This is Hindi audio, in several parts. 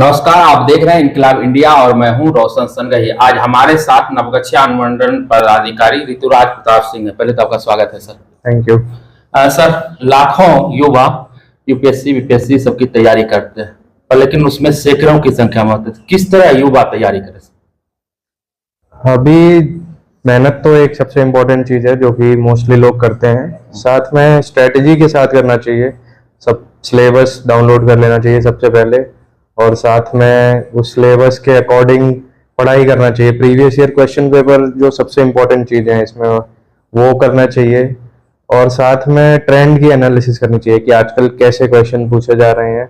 नमस्कार, आप देख रहे हैं इनकलाब इंडिया और मैं हूं रोशन सनगही। आज हमारे साथ नवगछिया अनुमंडल पदाधिकारी ऋतुराज प्रताप सिंह है। पहले तो आपका स्वागत है सर। Thank you. सर, लाखों युवा यूपीएससी बीपीएससी सबकी तैयारी करते हैं पर लेकिन उसमें सैकड़ों की संख्या में होते हैं। किस तरह युवा तैयारी करे सर? अभी मेहनत तो एक सबसे इम्पोर्टेंट चीज़ है जो कि मोस्टली लोग करते हैं। साथ में स्ट्रेटजी के साथ करना चाहिए। सब सिलेबस डाउनलोड कर लेना चाहिए सबसे पहले, और साथ में उस सिलेबस के अकॉर्डिंग पढ़ाई करना चाहिए। प्रीवियस ईयर क्वेश्चन पेपर जो सबसे इम्पोर्टेंट चीज़ें हैं इसमें वो करना चाहिए, और साथ में ट्रेंड की एनालिसिस करनी चाहिए कि आजकल कैसे क्वेश्चन पूछे जा रहे हैं।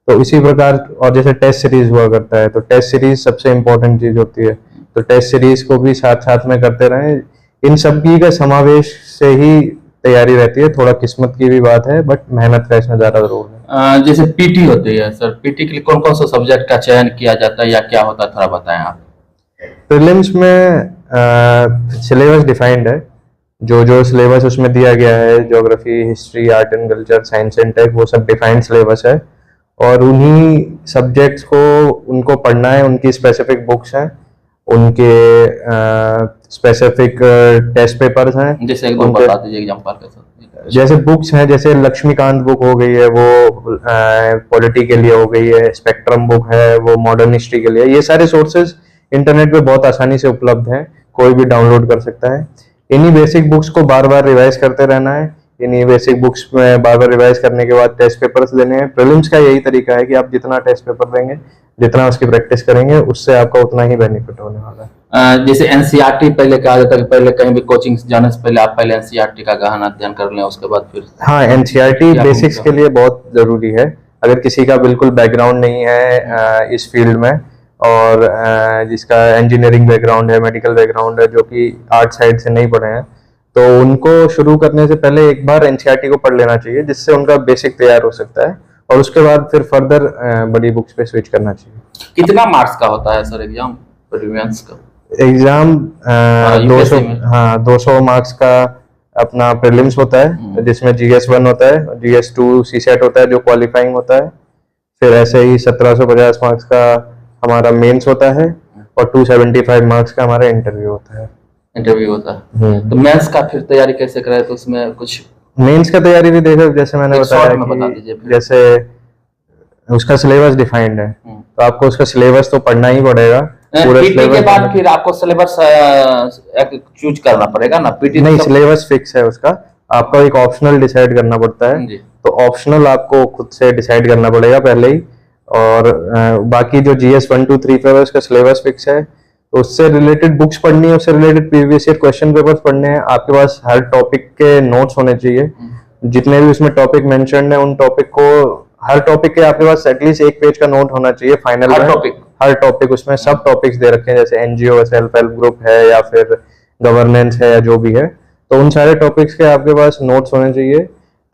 तो इसी प्रकार, और जैसे टेस्ट सीरीज हुआ करता है तो टेस्ट सीरीज सबसे इम्पोर्टेंट चीज़ होती है, तो टेस्ट सीरीज को भी साथ साथ में करते रहें। इन सब की का समावेश से ही तैयारी रहती है। थोड़ा किस्मत की भी बात है, बट मेहनत का इसमें ज़्यादा जरूर है। जैसे पीटी होती है सर, पीटी के लिए कौन कौन सा सब्जेक्ट का चयन किया जाता है या क्या होता है, थोड़ा बताएं आप। प्रीलिम्स में सिलेबस डिफाइंड है। जो जो सिलेबस उसमें दिया गया है, geography, history, art and culture, science and tech, वो सब डिफाइंड सिलेबस है, और उन्हीं सब्जेक्ट्स को उनको पढ़ना है। उनकी स्पेसिफिक बुक्स हैं, उनके स्पेसिफिक टेस्ट पेपर्स हैं। जैसे एक दो बता दीजिए एग्जांपल के साथ। जैसे बुक्स हैं, जैसे लक्ष्मीकांत बुक हो गई है, वो पॉलिटी के लिए हो गई है। स्पेक्ट्रम बुक है, वो मॉडर्न हिस्ट्री के लिए। ये सारे सोर्सेज इंटरनेट पे बहुत आसानी से उपलब्ध हैं, कोई भी डाउनलोड कर सकता है। इन्हीं बेसिक बुक्स को बार बार रिवाइज करते रहना है। इन्हीं बेसिक बुक्स में बार बार रिवाइज करने के बाद टेस्ट पेपर्स देने हैं। प्रीलिम्स का यही तरीका है कि आप जितना टेस्ट पेपर देंगे, जितना उसकी प्रैक्टिस करेंगे, उससे आपका उतना ही बेनिफिट होने वाला है। जैसे एनसीईआरटी पहले कहा जाता है कि पहले कहीं भी कोचिंग जाने से पहले आप पहले एनसीईआरटी का गहन अध्ययन कर लें, उसके बाद फिर। हाँ, एनसीईआरटी बेसिक्स के लिए बहुत जरूरी है। अगर किसी का बिल्कुल बैकग्राउंड नहीं है इस फील्ड में, और जिसका इंजीनियरिंग बैकग्राउंड है, मेडिकल बैकग्राउंड है, जो कि आर्ट साइड से नहीं पढ़े हैं, तो उनको शुरू करने से पहले एक बार एनसीईआरटी को पढ़ लेना चाहिए, जिससे उनका बेसिक तैयार हो सकता है, और उसके बाद फिर फर्दर बड़ी बुक्स पे स्विच करना चाहिए। कितना मार्क्स का होता है सर एग्जाम प्रीलिम्स का? एग्जाम 200, हाँ 200 मार्क्स का अपना प्रीलिम्स होता है, जिसमें GS1 होता है, GS2 सीसेट होता है जो क्वालिफाइंग होता है। फिर ऐसे ही 1750 मार्क्स का हमारा मेंस होता है, और 275 मार्क्स का हमारा इंटरव्यू होता है। तो मेंस का फिर तैयारी कैसे करें? तो उसमें कुछ मेंस का तैयारी भी देखो, जैसे मैंने बताया बता कि दीजिए। जैसे उसका सिलेबस डिफाइंड है, तो आपको उसका सिलेबस तो पढ़ना ही पड़ेगा। पूरा पीटी के बाद फिर आपको सिलेबस चूज करना पड़ेगा ना? पीटी नहीं, सिलेबस फिक्स है उसका। आपका एक ऑप्शनल डिसाइड करना पड़ता है, तो ऑप्शनल आपको खुद से डिसाइड करना पड़ेगा पहले ही। और बाकी जो GS 1 2 3 4 उसका सिलेबस फिक्स है, तो उससे रिलेटेड बुक्स पढ़नी है, उससे related previous year question papers पढ़ने हैं। आपके पास हर टॉपिक के नोट्स होने चाहिए। जितने भी उसमें टॉपिक मेंशन्ड है, उन टॉपिक को, हर टॉपिक के आपके पास एटलीस्ट एक पेज का नोट होना चाहिए फाइनल में। हर टॉपिक उसमें सब टॉपिक्स दे रखे हैं, जैसे एनजीओ, सेल्फ हेल्प ग्रुप है, या फिर गवर्नेंस है, या जो भी है, तो उन सारे टॉपिक्स के आपके पास नोट्स होने चाहिए,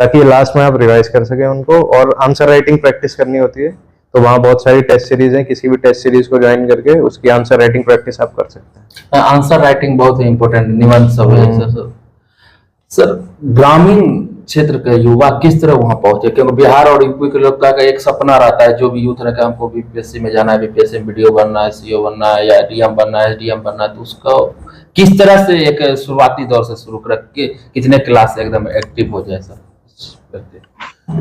ताकि लास्ट में आप रिवाइज कर सकें उनको। और आंसर राइटिंग प्रैक्टिस करनी होती है, तो वहाँ बहुत सारी टेस्ट सीरीज हैं। किसी भी टेस्ट सीरीज को ज्वाइन करके उसकी आंसर राइटिंग प्रैक्टिस आप कर सकते हैं। आंसर राइटिंग बहुत ही इंपॉर्टेंट निबंध सब है सर। ग्रामीण क्षेत्र के युवा किस तरह वहां पहुंचे? क्योंकि बिहार और यूपी के लोग का एक सपना रहता है, जो भी यूथ ने कहा हमको बीपीएससी में जाना है, बीपीएससी में वीडियो बनना है, सीओ बनना है, या डीएम बनना है, एसडीएम बनना है, तो उसका किस तरह से एक शुरुआती दौर से शुरू कर के कितने क्लास से एकदम एक्टिव हो जाए सर,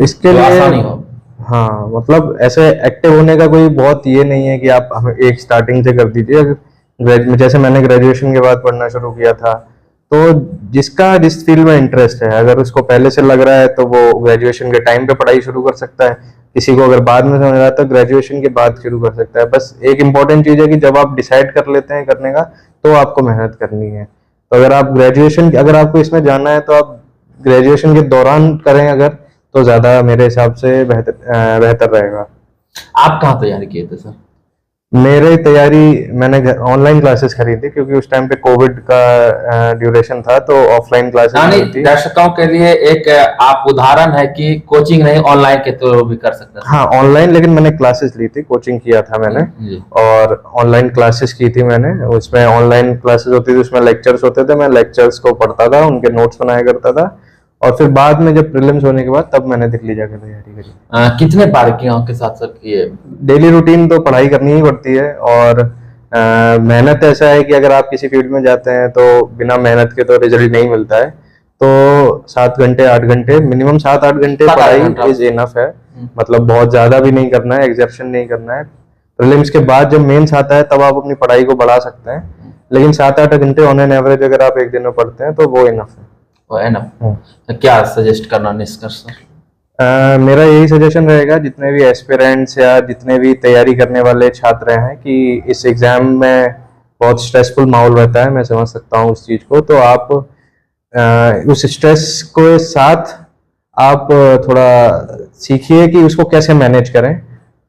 इसके लिए आसानी हो? हाँ, मतलब ऐसे एक्टिव होने का कोई बहुत ये नहीं है कि आप हमें एक स्टार्टिंग से कर दीजिए। जैसे मैंने ग्रेजुएशन के बाद पढ़ना शुरू किया था, तो जिसका जिस फील्ड में इंटरेस्ट है, अगर उसको पहले से लग रहा है तो वो ग्रेजुएशन के टाइम पे पढ़ाई शुरू कर सकता है। किसी को अगर बाद में समझ रहा है तो ग्रेजुएशन के बाद शुरू कर सकता है। बस एक इम्पॉर्टेंट चीज़ है कि जब आप डिसाइड कर लेते हैं करने का, तो आपको मेहनत करनी है। तो अगर आपको इसमें जाना है, तो आप ग्रेजुएशन के दौरान करें अगर, तो ज़्यादा मेरे हिसाब से बेहतर रहेगा। आप कहाँ तैयारी किए थे सर? मेरी तैयारी, मैंने ऑनलाइन क्लासेस खरीदी, क्योंकि उस टाइम पे कोविड का ड्यूरेशन था, तो ऑफलाइन क्लासेस थी। दर्शकों के लिए एक आप उदाहरण है कि कोचिंग नहीं, ऑनलाइन के तो भी कर सकते हैं। हाँ, ऑनलाइन, लेकिन मैंने क्लासेस ली थी, कोचिंग किया था मैंने, और ऑनलाइन क्लासेस की थी मैंने। उसमें ऑनलाइन क्लासेस होती थी, उसमें लेक्चर्स होते थे, मैं लेक्चर्स को पढ़ता था, उनके नोट्स बनाया करता था, और फिर बाद में जब प्रीलिम्स होने के बाद तब मैंने दिल्ली जाकर तैयारी करी। कितने बारीकियों के साथ सर किए? डेली रूटीन तो पढ़ाई करनी ही पड़ती है, और मेहनत ऐसा है कि अगर आप किसी फील्ड में जाते हैं तो बिना मेहनत के तो रिजल्ट नहीं मिलता है। तो 7 घंटे 8 घंटे मिनिमम 7-8 घंटे 7-8 पढ़ाई घंटा। इज इनफ है। मतलब बहुत ज्यादा भी नहीं करना है, एग्जेप्शन नहीं करना है। प्रीलिम्स के बाद जब मेंस आता है तब आप अपनी पढ़ाई को बढ़ा सकते हैं, लेकिन 7-8 घंटे ऑन एन एवरेज अगर आप एक दिन में पढ़ते हैं तो वो इनफ है। वो है ना। तो क्या सजेस्ट करना निष्कर्ष सर? मेरा यही सजेशन रहेगा जितने भी एस्पिरेंट्स या जितने भी तैयारी करने वाले छात्र हैं कि इस एग्जाम में बहुत स्ट्रेसफुल माहौल रहता है, मैं समझ सकता हूँ उस चीज़ को। तो आप उस स्ट्रेस को साथ आप थोड़ा सीखिए कि उसको कैसे मैनेज करें,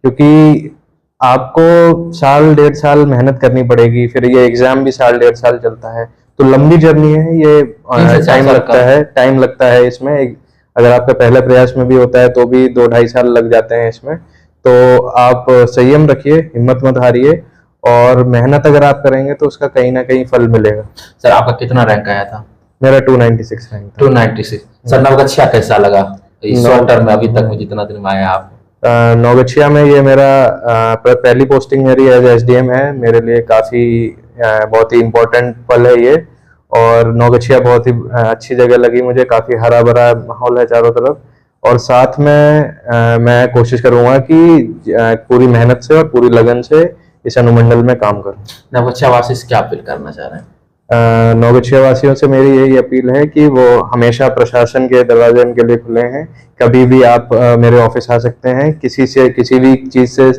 क्योंकि आपको 1-1.5 साल मेहनत करनी पड़ेगी, फिर ये एग्जाम भी 1-1.5 साल चलता है। तो लंबी जर्नी है ये, 3 से 4 टाइम लगता है इसमें। अगर आपका पहला प्रयास में भी होता है तो भी 2-2.5 साल लग जाते हैं इसमें। तो आप संयम रखिए, हिम्मत मत हारिए, और मेहनत अगर आप करेंगे तो उसका कहीं ना कहीं फल मिलेगा। सर आपका कितना रैंक आया था? मेरा 296 रैंक था। 296। सर नवगछिया कैसा लगा इस शॉर्ट टर्म में, अभी तक में जितना दिन में आया आप? नवगछिया में ये मेरा पहली पोस्टिंग मेरी एज एसडीएम है। मेरे लिए काफ़ी बहुत ही इम्पोर्टेंट पल है ये, और नवगछिया बहुत ही अच्छी जगह लगी मुझे। काफ़ी हरा भरा माहौल है चारों तरफ, और साथ में मैं कोशिश करूँगा कि पूरी मेहनत से और पूरी लगन से इस अनुमंडल में काम करूँ। नवगछिया वासी से क्या अपील करना चाह रहे हैं? नवगछिया वासियों से मेरी यही अपील है कि वो हमेशा प्रशासन के दरवाजे उनके लिए खुले हैं। कभी भी आप मेरे ऑफिस आ सकते हैं, किसी से किसी भी चीज़ से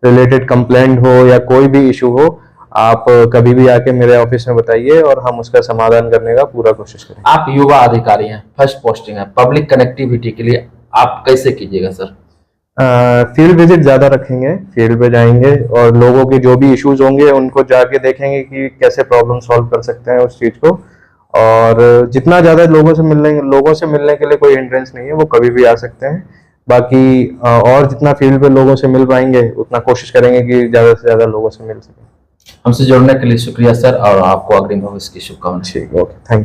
रिलेटेड कंप्लेंट हो या कोई भी इशू हो, आप कभी भी आके मेरे ऑफिस में बताइए और हम उसका समाधान करने का पूरा कोशिश करेंगे। आप युवा अधिकारी हैं, फर्स्ट पोस्टिंग है, पब्लिक कनेक्टिविटी के लिए आप कैसे कीजिएगा सर? फील्ड विजिट ज़्यादा रखेंगे, फील्ड पे जाएंगे और लोगों के जो भी इश्यूज होंगे उनको जाके देखेंगे कि कैसे प्रॉब्लम सॉल्व कर सकते हैं उस चीज़ को। और जितना ज़्यादा लोगों से मिलने के लिए कोई हिंड्रेंस नहीं है, वो कभी भी आ सकते हैं। बाकी और जितना फील्ड पे लोगों से मिल पाएंगे उतना कोशिश करेंगे कि ज़्यादा से ज़्यादा लोगों से मिल सकें। हमसे जुड़ने के लिए शुक्रिया सर, और आपको अग्रिम भविष्य की शुभकामनाएं। ठीक, ओके, थैंक यू।